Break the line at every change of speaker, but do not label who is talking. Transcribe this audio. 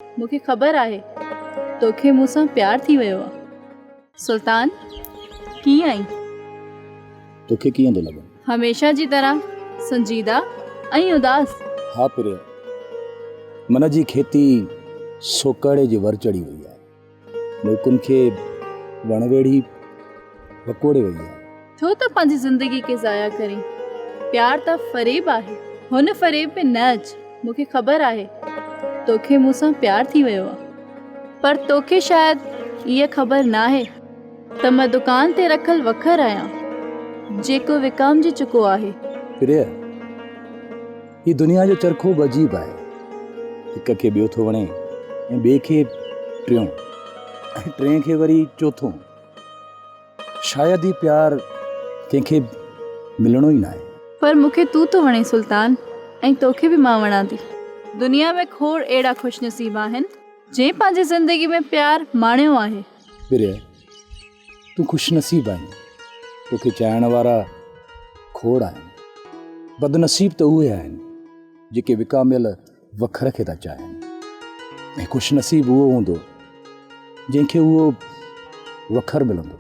मूंखे ख़बर आहे तोखे मूंसां प्यार थी वियो आहे। सुल्तान, कीअं आई?
तोखे कीअं थो लॻे?
हमेशह जी तरह संजीदा ऐं उदास।
हा प्रिय, मन जी खेती सोकड़े जे वर चढ़ी वई आहे। मोकुनि खे वणवेड़ी वकोड़े वई आहे।
छो त पंहिंजी ज़िंदगी खे ज़ाया करी? प्यार त फ़रेब आहे, हुन फ़रेब में न अच। मूंखे ख़बर आहे तोखे मूंसां प्यार थी वियो आहे, पर तोखे शायदि इहा ख़बर नाहे त मां दुकान ते रखियल वखर आहियां जेको विकामजी चुको आहे।
प्रिय, ही दुनिया जो चरखो बि अजीब आहे। हिक खे ॿियो थो वणे ऐं ॿिए खे टियों ऐं टे खे वरी चोथों। शायदि ही प्यार कंहिंखे मिलणो ई न आहे।
पर मूंखे तूं थो वणे सुल्तान, ऐं तोखे बि मां वणां थी। दुनिया में खोड़ अहिड़ा ख़ुशनसीब आहिनि जंहिं पंहिंजी ज़िंदगी में प्यार माणियो आहे।
प्रिय, तूं ख़ुशनसीब आहीं। तोखे चाहण वारा खोड़ आहिनि। बदनसीब त उहे आहिनि जेके विकामियल वखर खे था चाहिनि, ऐं ख़ुशनसीब उहो हूंदो जंहिंखे उहो वखर मिलंदो।